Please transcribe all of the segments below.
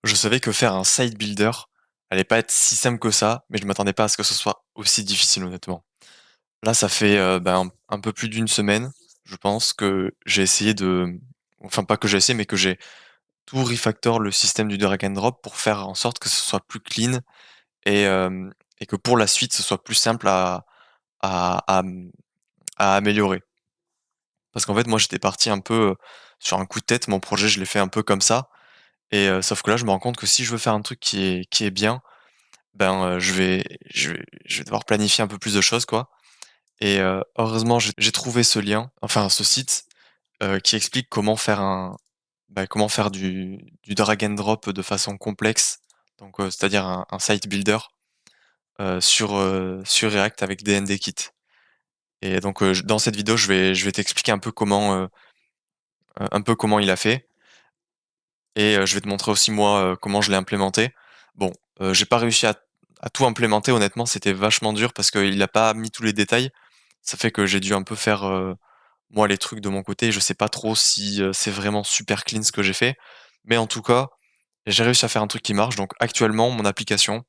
Je savais que faire un site builder allait pas être si simple que ça, mais je m'attendais pas à ce que ce soit aussi difficile honnêtement. Là, ça fait, un peu plus d'une semaine, je pense, que j'ai essayé enfin pas que j'ai essayé, mais que j'ai tout refactor le système du drag and drop pour faire en sorte que ce soit plus clean et hem et que pour la suite, ce soit plus simple à à améliorer. Parce qu'en fait, moi, j'étais parti un peu, sur un coup de tête. Mon projet, je l'ai fait un peu comme ça sauf que là, je me rends compte que si je veux faire un truc qui est bien, je vais devoir planifier un peu plus de choses, quoi heureusement, j'ai trouvé ce lien, enfin ce site, qui explique comment faire du drag and drop de façon complexe, donc c'est-à-dire un site builder, sur React avec DNDKit et donc j dans cette vidéo, je vais t'expliquer un peu comment il a fait je vais te montrer aussi moi, comment je l'ai implémenté. Bon, j'ai pas réussi à tout implémenter honnêtement, c'était vachement dur parce qu'il a pas mis tous les détails. Ça fait que j'ai dû un peu faire, moi les trucs de mon côté. Je sais pas trop si, c'est vraiment super clean ce que j'ai fait, mais en tout cas, j'ai réussi à faire un truc qui marche. Donc actuellement, mon application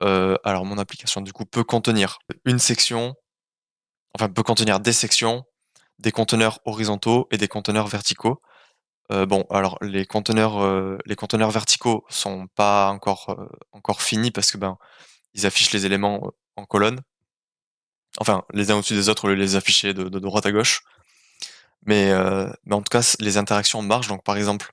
du coup peut contenir une section, enfin peut contenir des sections, des conteneurs horizontaux et des conteneurs verticaux. Bon, alors les conteneurs verticaux sont pas encore finis parce que, ils affichent les éléments, en colonne. Enfin, les uns au-dessus des autres au lieu de les afficher de droite à gauche. Mais en tout cas, les interactions marchent. Donc par exemple,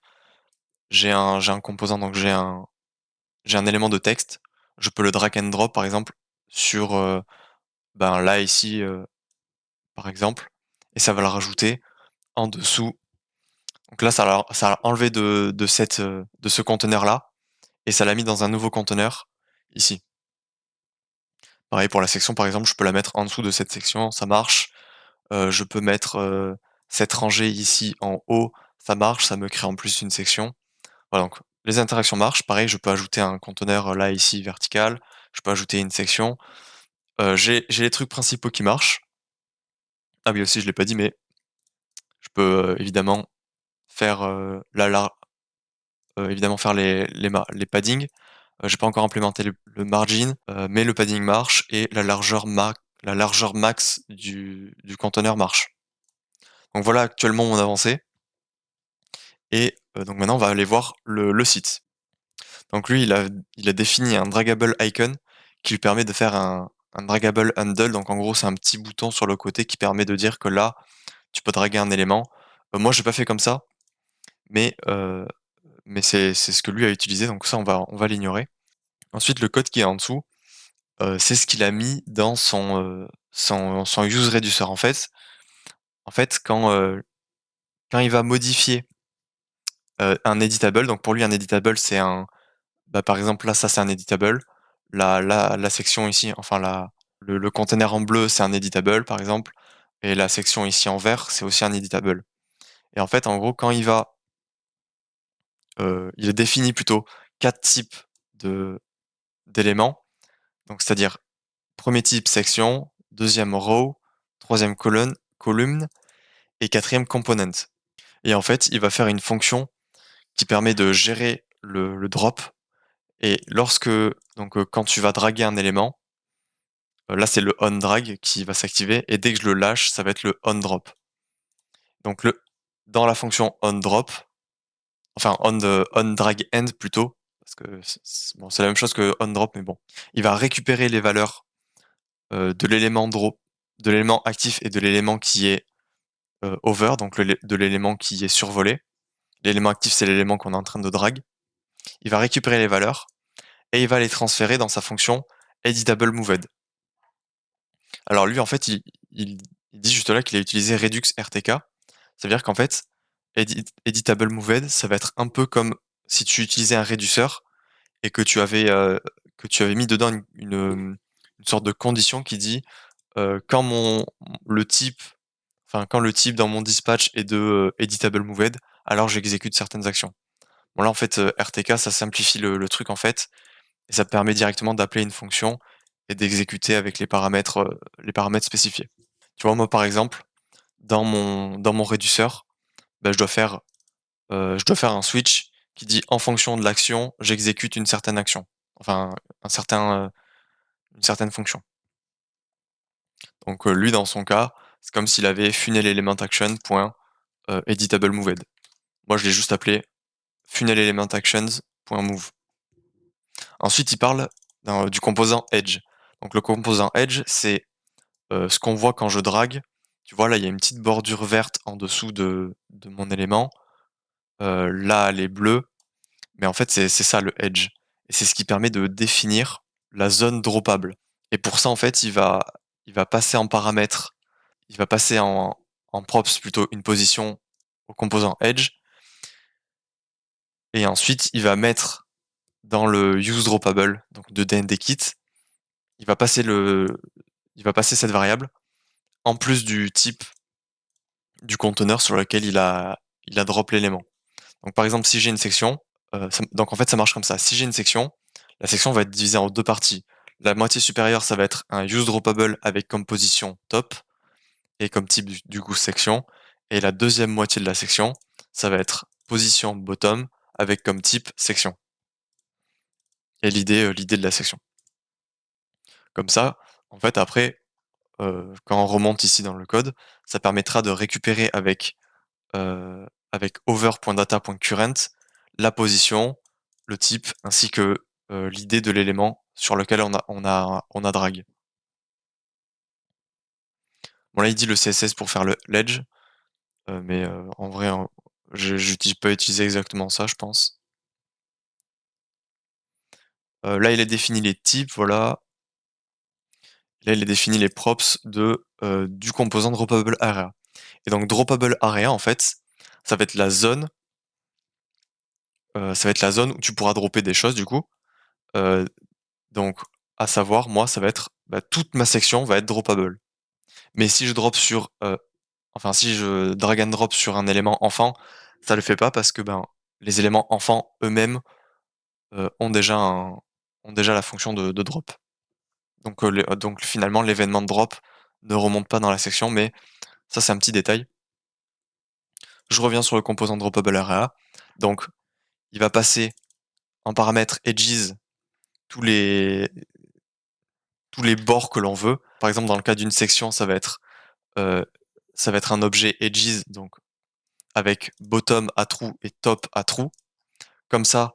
j'ai un composant, donc j'ai un élément de texte. Je peux le drag and drop par exemple sur, là ici, par exemple et ça va le rajouter en dessous. Donc là, ça l'a enlevé de ce conteneur-là et ça l'a mis dans un nouveau conteneur, ici. Pareil pour la section, par exemple, je peux la mettre en dessous de cette section, ça marche. Je peux mettre, cette rangée ici en haut, ça marche, ça me crée en plus une section. Voilà donc les interactions marchent. Pareil, je peux ajouter un conteneur, là ici vertical, je peux ajouter une section. J'ai les trucs principaux qui marchent. Ah oui aussi je l'ai pas dit, mais je peux, évidemment faire, évidemment faire les paddings. J'ai pas encore implémenté le margin, mais le padding marche et la largeur max du conteneur marche. Donc voilà actuellement mon avancée donc maintenant on va aller voir le site. Donc lui il a défini un draggable icon qui lui permet de faire un draggable handle. Donc en gros, c'est un petit bouton sur le côté qui permet de dire que là, tu peux draguer un élément. Moi j'ai pas fait comme ça, mais c'est ce que lui a utilisé, donc ça on va l'ignorer. Ensuite le code qui est en dessous, c'est ce qu'il a mis dans son use reducer. En fait quand il va modifier, un editable, donc pour lui un editable c'est par exemple là ça c'est un editable. La section ici, enfin le container en bleu c'est un editable par exemple et la section ici en vert c'est aussi un editable et en fait en gros quand il a défini plutôt 4 types de d'éléments, donc c'est-à-dire premier type section, deuxième row, troisième column et quatrième component et en fait, il va faire une fonction qui permet de gérer le drop et quand tu vas draguer un élément, là c'est le on drag qui va s'activer et dès que je le lâche, ça va être le on drop. Donc dans la fonction on drop, enfin on drag end plutôt, parce que c'est la même chose que on drop, mais bon, il va récupérer les valeurs de l'élément drop, de l'élément actif et de l'élément qui est over, donc de l'élément qui est survolé. L'élément actif, c'est l'élément qu'on est en train de drag. Il va récupérer les valeurs et il va les transférer dans sa fonction editable-moved. Alors lui, en fait, il dit juste là qu'il a utilisé Redux RTK. Ça veut dire qu'en fait, editable-moved, ça va être un peu comme si tu utilisais un réduceur et que tu avais mis dedans une sorte de condition qui dit quand le type, quand le type dans mon dispatch est de editable moved, alors j'exécute certaines actions. Bon là en fait RTK ça simplifie le truc en fait et ça permet directement d'appeler une fonction et d'exécuter avec les paramètres spécifiés. Tu vois moi par exemple dans mon réduceur, je dois faire un switch qui dit en fonction de l'action, j'exécute une certaine action. Enfin, une certaine fonction. Donc lui, dans son cas, c'est comme s'il avait funnel element action point editable moved. Moi, je l'ai juste appelé funnel element actions point move. Ensuite, il parle du composant edge. Donc le composant edge, c'est ce qu'on voit quand je drague. Tu vois, là, il y a une petite bordure verte en dessous de mon élément. Là, elle est bleue. Mais en fait, c'est ça le edge. Et c'est ce qui permet de définir la zone droppable. Et pour ça, en fait, il va passer en paramètre, il va passer en props plutôt une position au composant edge. Et ensuite, il va mettre dans le use droppable, donc de DNDKit, il va passer cette variable en plus du type du conteneur sur lequel il a drop l'élément. Donc par exemple, si j'ai une section, donc en fait ça marche comme ça. Si j'ai une section, la section va être divisée en deux parties. La moitié supérieure, ça va être un useDroppable avec comme position top et comme type du coup section. Et la deuxième moitié de la section, ça va être position bottom avec comme type section. Et l'idée de la section. Comme ça, en fait après, quand on remonte ici dans le code, ça permettra de récupérer avec over.data.current la position, le type, ainsi que l'idée de l'élément sur lequel on a drag. Bon là il dit le CSS pour faire l'edge, mais en vrai je peux utiliser exactement ça je pense. Là il a défini les types, voilà. Là il a défini les props du composant droppable area. Et donc droppable area en fait, ça va être la zone où tu pourras dropper des choses du coup. Euh, donc, à savoir, moi, ça va être toute ma section va être droppable. Mais si je drop si je drag and drop sur un élément enfant, ça le fait pas parce que les éléments enfants eux-mêmes ont déjà la fonction de drop. Donc finalement, l'événement de drop ne remonte pas dans la section, mais ça c'est un petit détail. Je reviens sur le composant droppable area. Donc, il va passer en paramètre edges tous les tous les bords que l'on veut. Par exemple, dans le cas d'une section, euh, ça va être un objet edges, donc avec bottom à true et top à true. Comme ça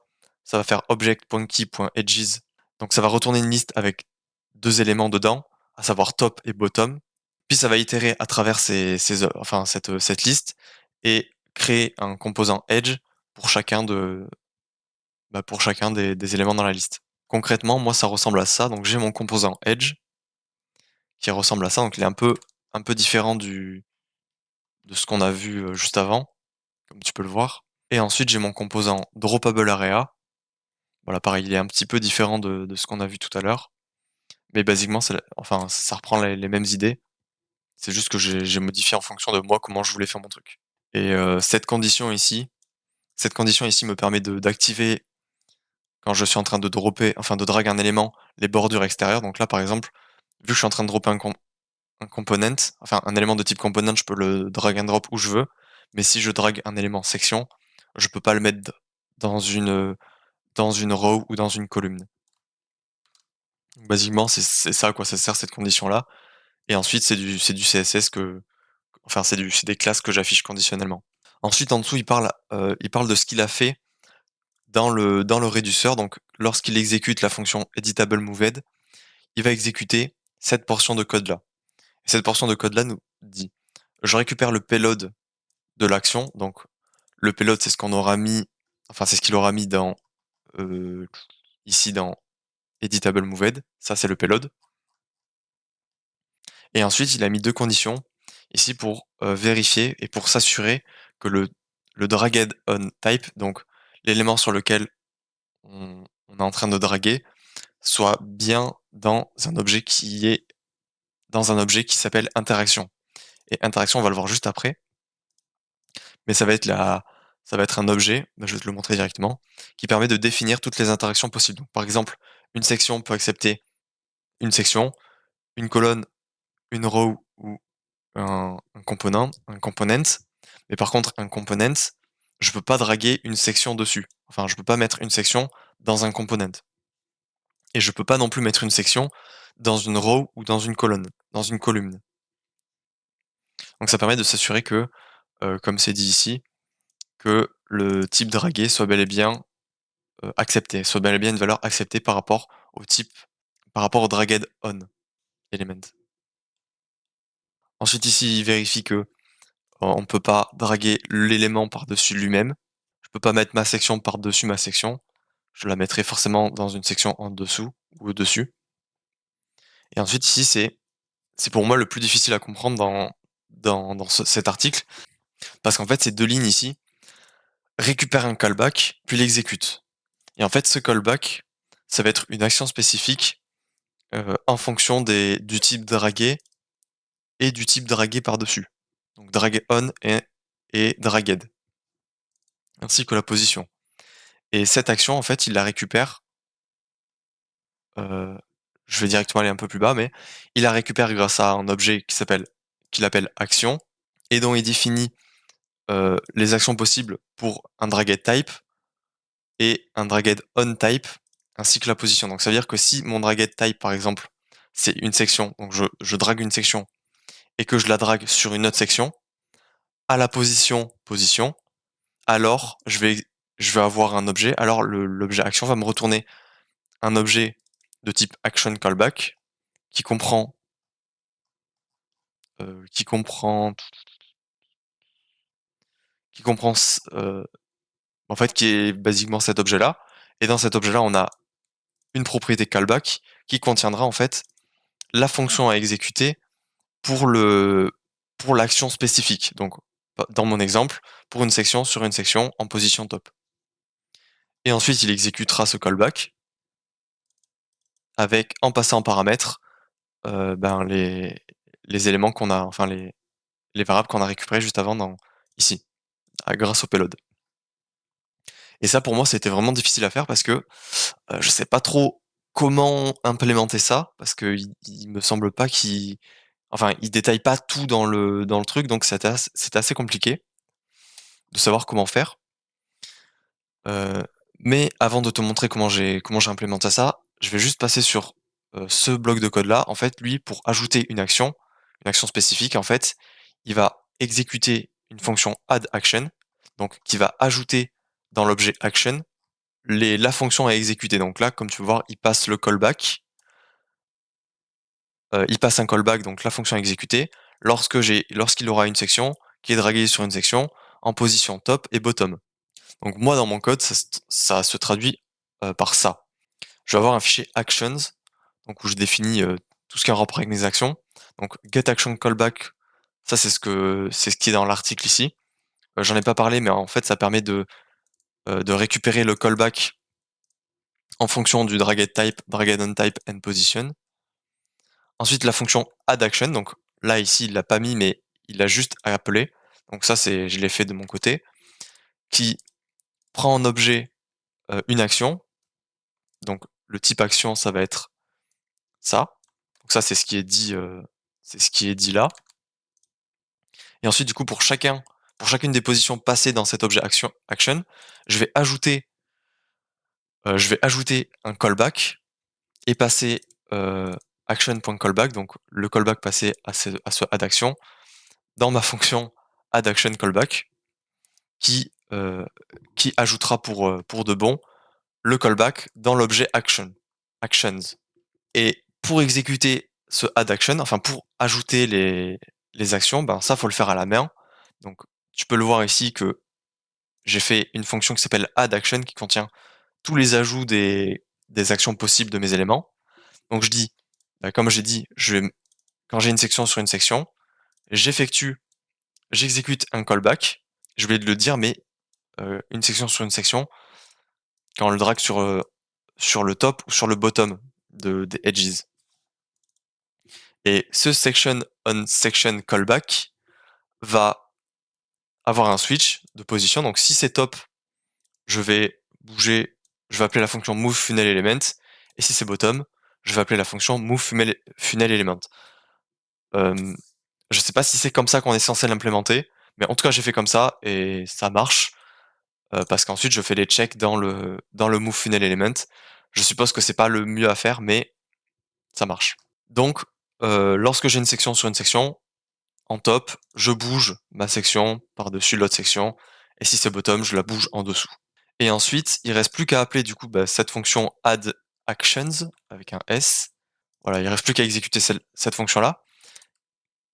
va faire object.key.edges. Donc ça va retourner une liste avec deux éléments dedans, à savoir top et bottom. Puis ça va itérer à travers cette liste et créer un composant edge pour pour chacun des éléments dans la liste. Concrètement, moi ça ressemble à ça. Donc j'ai mon composant edge qui ressemble à ça. Donc il est un peu différent de ce qu'on a vu juste avant, comme tu peux le voir. Et ensuite, j'ai mon composant droppable area. Voilà, pareil, il est un petit peu différent de ce qu'on a vu tout à l'heure. Mais basiquement, ça reprend les mêmes idées. C'est juste que j'ai modifié en fonction de moi comment je voulais faire mon truc. Et cette condition ici me permet d'activer quand je suis en train de de drag un élément, les bordures extérieures. Donc là, par exemple, vu que je suis en train de dropper un component, enfin un élément de type component, je peux le drag and drop où je veux. Mais si je drag un élément section, je peux pas le mettre dans une row ou dans une column. Donc, basiquement, c'est ça à quoi ça sert cette condition-là. Et ensuite, c'est du CSS c'est des classes que j'affiche conditionnellement. Ensuite, en dessous, il parle de ce qu'il a fait dans le réduceur. Donc, lorsqu'il exécute la fonction editable moved, il va exécuter cette portion de code-là. Et cette portion de code-là nous dit, je récupère le payload de l'action. Donc, le payload, c'est ce qu'on aura mis, enfin, c'est ce qu'il aura mis ici dans editable moved. Ça, c'est le payload. Et ensuite, il a mis deux conditions ici pour vérifier et pour s'assurer que le dragged on type, donc l'élément sur lequel on est en train de draguer, soit bien dans un objet qui s'appelle interaction. Et interaction, on va le voir juste après, mais ça va être un objet, je vais te le montrer directement, qui permet de définir toutes les interactions possibles. Donc, par exemple, une section peut accepter une section, une colonne, une row ou un component, mais par contre, un component, je peux pas draguer une section dessus. Enfin, je peux pas mettre une section dans un component. Et je peux pas non plus mettre une section dans une row ou dans une colonne, dans une column. Donc ça permet de s'assurer que, comme c'est dit ici, que le type dragué soit bel et bien accepté, soit bel et bien une valeur acceptée par rapport au type, par rapport au dragged on element. Ensuite ici, il vérifie que on ne peut pas draguer l'élément par-dessus lui-même. Je peux pas mettre ma section par-dessus ma section. Je la mettrai forcément dans une section en dessous ou au-dessus. Et ensuite ici, c'est pour moi le plus difficile à comprendre dans cet article, parce qu'en fait, ces deux lignes ici récupèrent un callback, puis l'exécutent. Et en fait, ce callback, ça va être une action spécifique en fonction du type dragué et du type dragué par-dessus. Donc drag on et dragged, ainsi que la position. Et cette action, en fait, il la récupère, je vais directement aller un peu plus bas, mais il la récupère grâce à un objet qu'il appelle action, et dont il définit les actions possibles pour un dragged type et un dragged on type, ainsi que la position. Donc ça veut dire que si mon dragged type, par exemple, c'est une section, donc je drague une section et que je la drague sur une autre section, à la position, alors je vais avoir un objet, alors l'objet action va me retourner un objet de type action callback qui comprend qui comprend qui comprend en fait qui est basiquement cet objet-là. Et dans cet objet-là, on a une propriété callback qui contiendra en fait la fonction à exécuter pour l'action spécifique. Donc dans mon exemple, pour une section sur une section en position top. Et ensuite, il exécutera ce callback avec, en passant en paramètre, ben les éléments qu'on a, enfin les variables qu'on a récupérées juste avant ici, grâce au payload. Et ça, pour moi, c'était vraiment difficile à faire parce que je sais pas trop comment implémenter ça, parce que il me semble pas il détaille pas tout dans le truc, donc c'était assez compliqué de savoir comment faire. Heu, mais avant de te montrer comment j'ai implémenté ça, je vais juste passer sur, ce bloc de code là. En fait, lui, pour ajouter une action spécifique, en fait, il va exécuter une fonction add action, donc qui va ajouter dans l'objet action la fonction à exécuter. Donc là, comme tu peux voir, il passe le callback, il passe un callback, donc la fonction à exécuter, lorsqu'il aura une section qui est draguée sur une section en position top et bottom. Donc moi, dans mon code, ça se traduit par ça. Je vais avoir un fichier actions, donc où je définis tout ce qui est en rapport avec mes actions. Donc get action callback, ça c'est ce qui est dans l'article ici. J'en ai pas parlé, mais en fait ça permet de récupérer le callback en fonction du dragged type, dragged on type and position. Ensuite la fonction add action, donc là ici il l'a pas mis, mais il l'a juste appelé. Donc ça je l'ai fait de mon côté, qui prend en objet une action. Donc le type action, ça va être ça. Donc ça, c'est ce qui est dit là. Et ensuite, du coup, pour chacune des positions passées dans cet objet action, je vais ajouter un callback et passer action.callback, donc le callback passé à ce add action, dans ma fonction add action callback, qui ajoutera pour de bon le callback dans l'objet actions. Et pour exécuter ce add action, enfin pour ajouter les actions, ben ça faut le faire à la main. Donc tu peux le voir ici que j'ai fait une fonction qui s'appelle add action qui contient tous les ajouts des actions possibles de mes éléments. Donc je dis, comme j'ai dit, quand j'ai une section sur une section, j'exécute un callback. Je voulais le dire, mais une section sur une section, quand on le drague sur le top ou sur le bottom des edges. Et ce section on section callback va avoir un switch de position. Donc si c'est top, je vais appeler la fonction move funnel element. Et si c'est bottom, je vais appeler la fonction move funnel element. Je sais pas si c'est comme ça qu'on est censé l'implémenter, mais en tout cas j'ai fait comme ça et ça marche. parce qu'ensuite je fais les checks dans le move funnel element. Je suppose que c'est pas le mieux à faire, mais ça marche. Donc, lorsque j'ai une section sur une section, en top, je bouge ma section par-dessus l'autre section, et si c'est bottom, je la bouge en dessous. Et ensuite, il reste plus qu'à appeler du coup cette fonction add actions avec un S. Voilà, il reste plus qu'à exécuter cette fonction-là.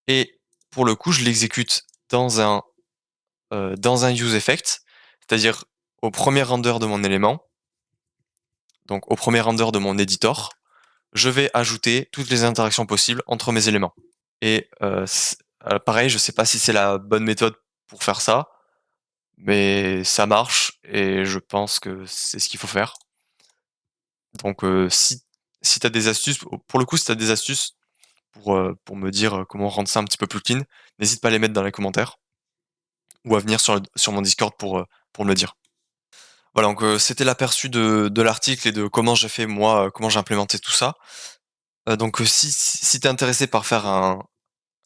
Et pour le coup, je l'exécute dans un use effect, c'est-à-dire au premier render de mon élément, donc au premier render de mon editor, je vais ajouter toutes les interactions possibles entre mes éléments. Et pareil, je sais pas si c'est la bonne méthode pour faire ça, mais ça marche et je pense que c'est ce qu'il faut faire. Donc si tu as des astuces, pour le coup, si tu as des astuces pour me dire comment rendre ça un petit peu plus clean, n'hésite pas à les mettre dans les commentaires ou à venir sur mon Discord pour me le dire. Voilà, donc c'était l'aperçu de l'article et de comment j'ai fait moi, comment j'ai implémenté tout ça. Donc si tu es intéressé par faire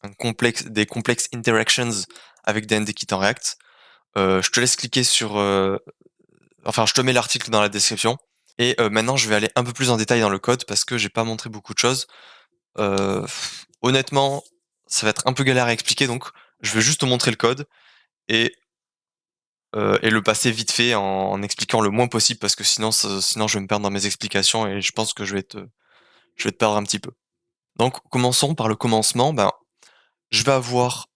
des complex interactions avec des NDKit en React, je te laisse cliquer enfin je te mets l'article dans la description. Et maintenant je vais aller un peu plus en détail dans le code parce que j'ai pas montré beaucoup de choses. Heu, Honnêtement, ça va être un peu galère à expliquer, donc je vais juste te montrer le code et et le passer vite fait en expliquant le moins possible parce que sinon je vais me perdre dans mes explications et je pense que je vais te perdre un petit peu. Donc commençons par le commencement. Ben, je vais avoir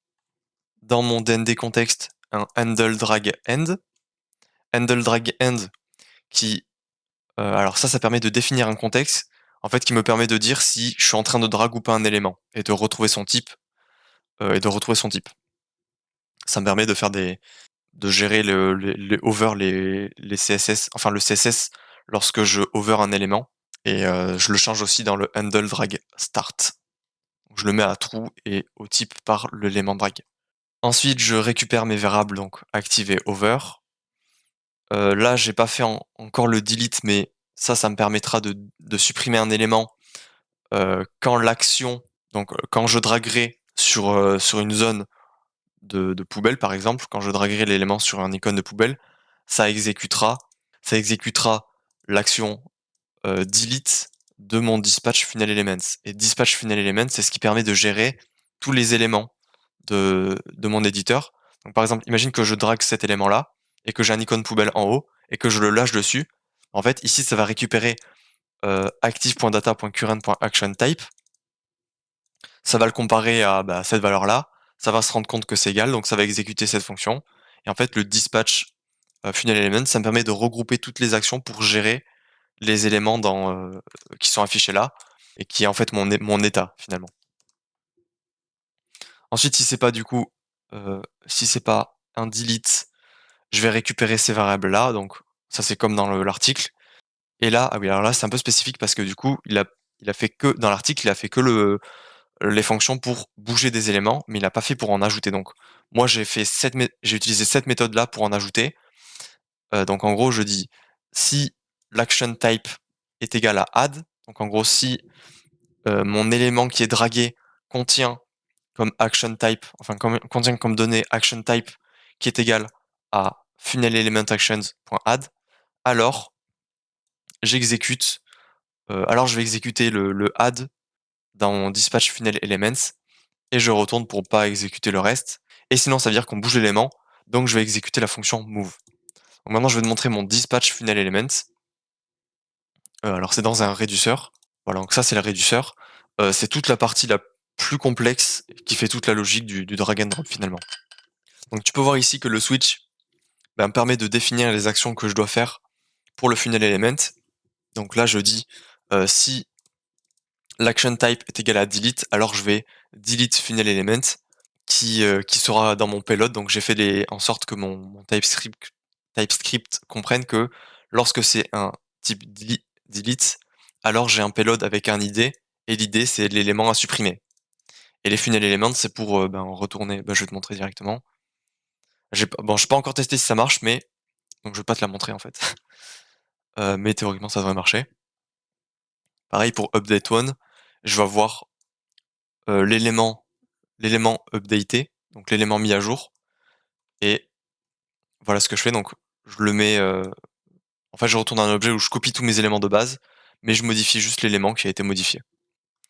dans mon DND contexte un handle drag end. Handle drag end qui, alors ça permet de définir un contexte, en fait, qui me permet de dire si je suis en train de drag ou pas un élément et de retrouver son type, Ça me permet de gérer les over, les CSS, enfin le CSS lorsque je over un élément et je le change aussi dans le handle drag start. Donc je le mets à true et au type par l'élément drag. Ensuite, je récupère mes variables, donc active et over. Là, j'ai pas fait encore le delete, mais ça me permettra de supprimer un élément quand l'action, donc quand je draguerai sur une zone de poubelle, par exemple, quand je draguerai l'élément sur un icône de poubelle, ça exécutera, ça exécutera l'action delete de mon dispatch final elements. Et dispatch final elements, c'est ce qui permet de gérer tous les éléments de mon éditeur. Donc par exemple, imagine que je drague cet élément-là et que j'ai un icône poubelle en haut et que je le lâche dessus. En fait, ici, ça va récupérer active.data.current.actionType. Ça va le comparer à cette valeur-là. Ça va se rendre compte que c'est égal, donc ça va exécuter cette fonction. Et en fait, le dispatch final element, ça me permet de regrouper toutes les actions pour gérer les éléments qui sont affichés là et qui est en fait mon état finalement. Ensuite, si c'est pas un delete, je vais récupérer ces variables là. Donc ça c'est comme dans l'article. Et là, ah oui, alors là c'est un peu spécifique parce que du coup il a fait que dans l'article, il a fait que les fonctions pour bouger des éléments, mais il n'a pas fait pour en ajouter. Donc moi j'ai utilisé cette méthode là pour en ajouter. Donc en gros je dis si l'action type est égal à add, donc en gros si mon élément qui est dragué contient comme action type, enfin contient comme donnée action type qui est égal à funnel element actions.add, alors j'exécute, alors je vais exécuter le add dans mon dispatch funnel elements et je retourne pour pas exécuter le reste. Et sinon ça veut dire qu'on bouge l'élément, donc je vais exécuter la fonction move. Donc maintenant je vais te montrer mon dispatch funnel elements. Alors c'est dans un réduceur. Voilà, donc ça c'est le réduceur. C'est toute la partie la plus complexe qui fait toute la logique du drag and drop finalement. Donc tu peux voir ici que le switch me permet de définir les actions que je dois faire pour le funnel element. Donc là je dis si l'action type est égal à delete, alors je vais delete funnel element qui sera dans mon payload. Donc j'ai fait en sorte que mon TypeScript comprenne que lorsque c'est un type delete, alors j'ai un payload avec un ID, et l'ID c'est l'élément à supprimer. Et les funnel elements, c'est pour retourner. Je vais te montrer directement. Je n'ai pas encore testé si ça marche, mais donc je vais pas te la montrer en fait. Mais théoriquement ça devrait marcher. Pareil pour update one, je vais avoir l'élément updaté, donc l'élément mis à jour. Et voilà ce que je fais. Donc je le mets, en fait, je retourne un objet où je copie tous mes éléments de base, mais je modifie juste l'élément qui a été modifié.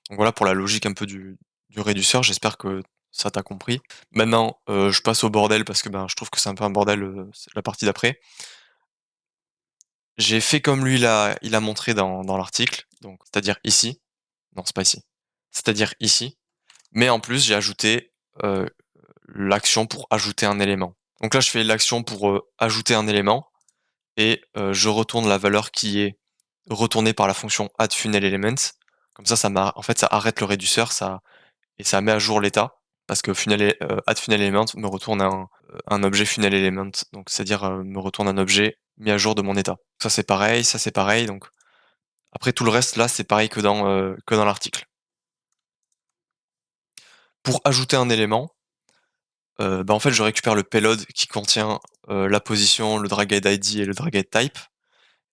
Donc voilà pour la logique un peu du réduceur, j'espère que ça t'a compris. Maintenant, je passe au bordel parce que, ben, je trouve que c'est un peu un bordel, c'est la partie d'après. J'ai fait comme lui il a montré dans l'article, donc c'est-à-dire ici. Non, c'est pas ici. C'est-à-dire ici, mais en plus j'ai ajouté, heu, l'action pour ajouter un élément. Donc là, je fais l'action pour, ajouter un élément et je retourne la valeur qui est retournée par la fonction addFunelElement. Comme ça en fait, ça arrête le réduceur, ça met à jour l'état parce que addFunelElement me retourne un objet FunelElement, donc c'est-à-dire, me retourne un objet mis à jour de mon état. Ça c'est pareil, donc après tout le reste là, c'est pareil que dans l'article. Pour ajouter un élément, bah, en fait, je récupère le payload qui contient, la position, le dragEdID et le dragEdType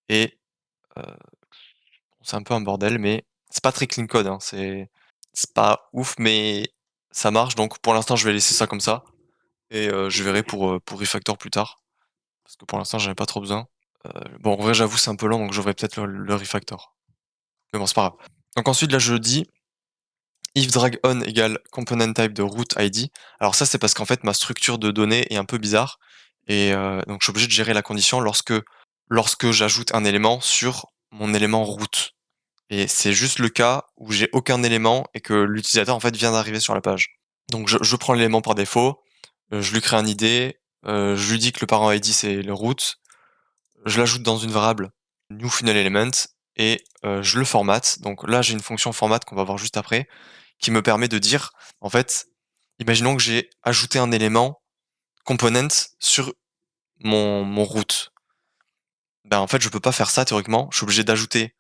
et heu, c'est un peu un bordel, mais c'est pas très clean code, hein, c'est pas ouf, mais ça marche, donc pour l'instant, je vais laisser ça comme ça et je verrai pour Refactor plus tard, parce que pour l'instant, j'en ai pas trop besoin. Bon, en vrai, j'avoue, c'est un peu lent, donc j'ouvrais peut-être le Refactor. Mais bon, c'est pas grave. Donc ensuite, là, je dis if drag on égale component type de root ID. Alors ça, c'est parce qu'en fait, ma structure de données est un peu bizarre et donc je suis obligé de gérer la condition lorsque j'ajoute un élément sur mon élément root et c'est juste le cas où j'ai aucun élément et que l'utilisateur, en fait, vient d'arriver sur la page. Donc je prends l'élément par défaut, je lui crée un ID, je lui dis que le parent ID, c'est le root, je l'ajoute dans une variable new final element et je le formate. Donc là, j'ai une fonction format qu'on va voir juste après, qui me permet de dire, en fait, imaginons que j'ai ajouté un élément component sur mon route. Ben, en fait, je peux pas faire ça théoriquement. Je suis obligé d'ajouter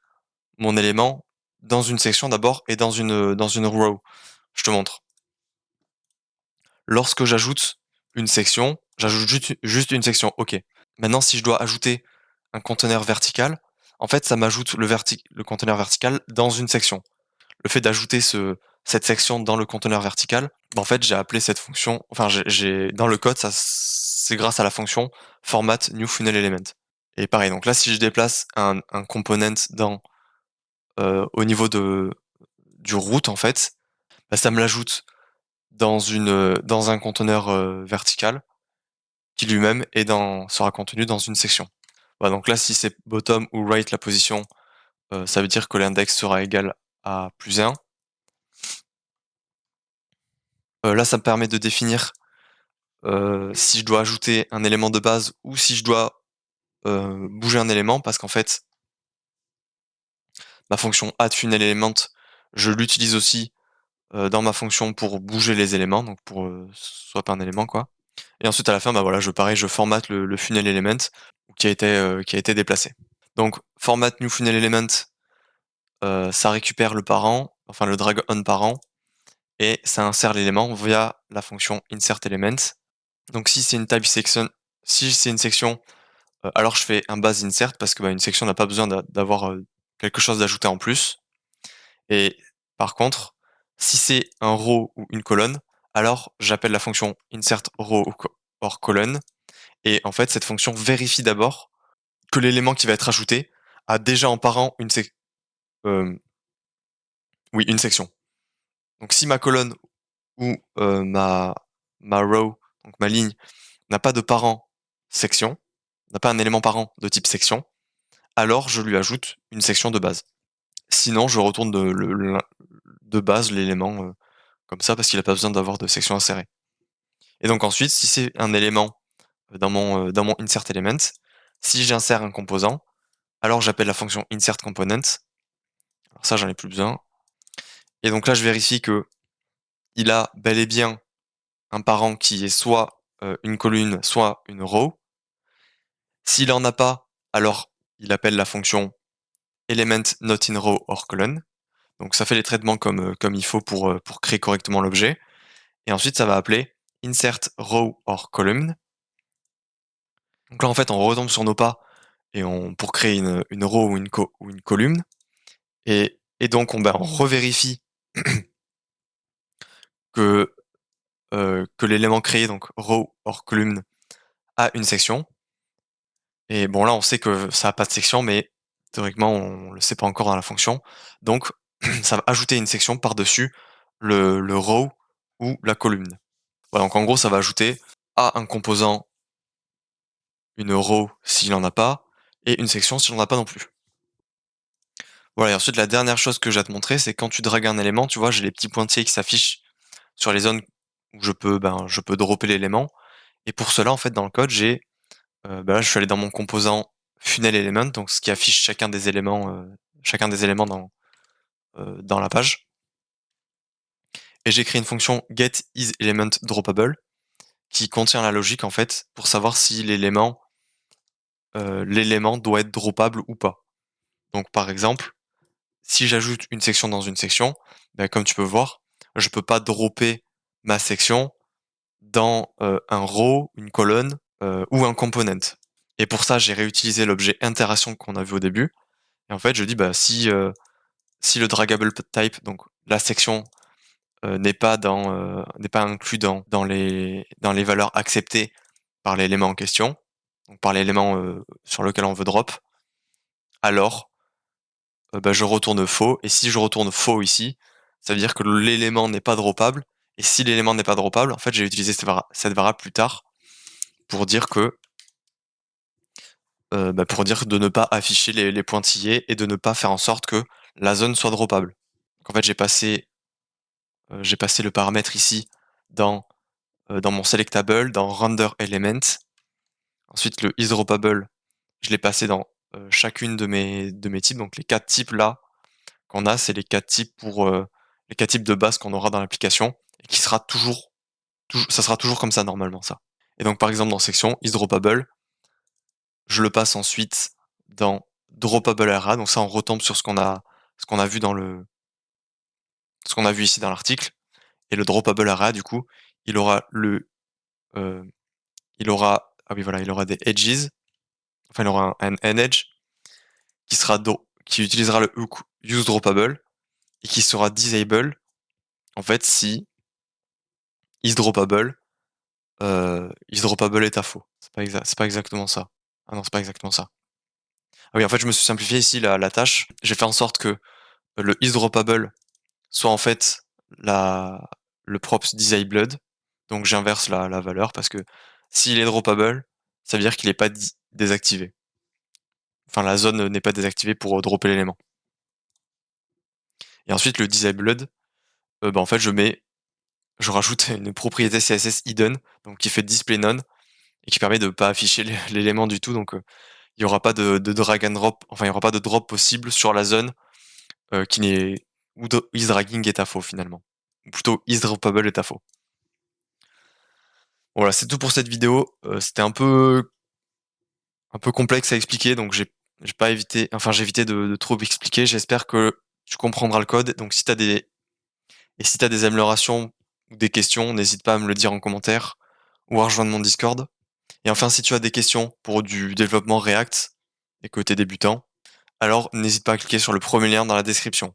mon élément dans une section d'abord et dans une row. Je te montre. Lorsque j'ajoute une section, j'ajoute juste une section. OK. Maintenant, si je dois ajouter un conteneur vertical, en fait, ça m'ajoute le conteneur vertical dans une section. Le fait d'ajouter cette section dans le conteneur vertical, bah, en fait, j'ai appelé cette fonction, enfin, dans le code, ça, c'est grâce à la fonction format new final element. Et pareil, donc là, si je déplace un component au niveau du root, en fait, bah, ça me l'ajoute dans un conteneur vertical qui lui-même sera contenu dans une section. Voilà, donc là, si c'est bottom ou right la position, ça veut dire que l'index sera égal à +1. Là, ça me permet de définir si je dois ajouter un élément de base ou si je dois bouger un élément parce qu'en fait, ma fonction addFunelElement, je l'utilise aussi dans ma fonction pour bouger les éléments, donc pour swap un élément quoi. Et ensuite à la fin, bah voilà, pareil, je formate le final element qui a été déplacé. Donc format new final element, ça récupère le parent, enfin le drag on parent, et ça insère l'élément via la fonction insert element. Donc si c'est une type section, si c'est une section, alors je fais un base insert parce que, bah, une section n'a pas besoin d'avoir, quelque chose d'ajouté en plus. Et par contre, si c'est un row ou une colonne, alors j'appelle la fonction insert row or colonne et en fait cette fonction vérifie d'abord que l'élément qui va être ajouté a déjà en parent hem, une section. Donc si ma colonne ou, ma row, donc ma ligne, n'a pas de parent section, n'a pas un élément parent de type section, alors je lui ajoute une section de base. Sinon, je retourne de base l'élément, comme ça parce qu'il a pas besoin d'avoir de section insérée. Et donc ensuite, si c'est un élément, dans mon insert element, si j'insère un composant, alors j'appelle la fonction insert component. Alors ça, j'en ai plus besoin. Et donc là, je vérifie que il a bel et bien un parent qui est soit, une colonne, soit une row. S'il en a pas, alors il appelle la fonction element not in row or column. Donc ça fait les traitements comme il faut pour créer correctement l'objet. Et ensuite, ça va appeler insert row or column. Donc là, en fait, on retombe sur nos pas et pour créer une row ou une column. Et donc, on revérifie que, que l'élément créé, donc row or column, a une section. Et bon, là, on sait que ça a pas de section, mais théoriquement, on le sait pas encore dans la fonction. Donc, ça va ajouter une section par-dessus le row ou la column. Voilà, donc en gros, ça va ajouter à un composant une row s'il en a pas, et une section s'il en a pas non plus. Voilà, et ensuite, la dernière chose que j'ai à te montrer, c'est quand tu dragues un élément, tu vois, j'ai les petits pointillés qui s'affichent sur les zones où je peux dropper l'élément. Et pour cela, en fait, dans le code, là, je suis allé dans mon composant funnel element, donc ce qui affiche chacun des éléments dans la page. Et j'ai créé une fonction getIsElementDroppable qui contient la logique, en fait, pour savoir si l'élément doit être droppable ou pas. Donc, par exemple, si j'ajoute une section dans une section, ben, comme tu peux voir, je peux pas dropper ma section dans un row, une colonne ou un component. Et pour ça, j'ai réutilisé l'objet interaction qu'on a vu au début. Et en fait, je dis bah si le draggable type, donc la section n'est pas inclus dans les valeurs acceptées par l'élément en question, donc par l'élément sur lequel on veut drop, alors bah, je retourne faux. Et si je retourne faux ici, ça veut dire que l'élément n'est pas droppable. Et si l'élément n'est pas droppable, en fait, j'ai utilisé cette variable plus tard pour dire que pour dire de ne pas afficher les pointillés et de ne pas faire en sorte que la zone soit droppable. Donc en fait, j'ai passé le paramètre ici dans, dans mon selectable, dans render element. Ensuite, le isDroppable, je l'ai passé dans chacune de mes types. Donc les quatre types là qu'on a, c'est les quatre types les quatre types de base qu'on aura dans l'application et qui sera ça sera toujours comme ça normalement ça. Et donc par exemple dans section isDroppable, je le passe ensuite dans droppable array. Donc ça, on retombe sur ce qu'on a vu ce qu'on a vu ici dans l'article. Et le droppable array, du coup, il aura euh, ah oui, voilà, il aura des edges. Enfin, il aura un edge qui utilisera le hook useDroppable et qui sera disable, en fait, si isDroppable est à faux. C'est pas exactement ça. Ah non, c'est pas exactement ça. Ah oui, en fait, je me suis simplifié ici la tâche. J'ai fait en sorte que le isDroppable soit en fait la, le props disabled. Donc j'inverse la valeur parce que s'il est droppable, ça veut dire qu'il n'est pas désactivé. Enfin, la zone n'est pas désactivée pour dropper l'élément. Et ensuite, le disabled, en fait, je rajoute une propriété CSS hidden, donc qui fait display none et qui permet de ne pas afficher l'élément du tout. Donc, il n'y aura pas de drag and drop, enfin, il n'y aura pas de drop possible sur la zone qui n'est où isDragging est à faux finalement. Ou plutôt isDroppable est à faux. Voilà, c'est tout pour cette vidéo. C'était un peu complexe à expliquer, donc j'ai pas évité, enfin j'ai évité de trop expliquer. J'espère que tu comprendras le code. Donc si t'as des améliorations ou des questions, n'hésite pas à me le dire en commentaire ou à rejoindre mon Discord. Et enfin, si tu as des questions pour du développement React et que t'es débutant, alors n'hésite pas à cliquer sur le premier lien dans la description.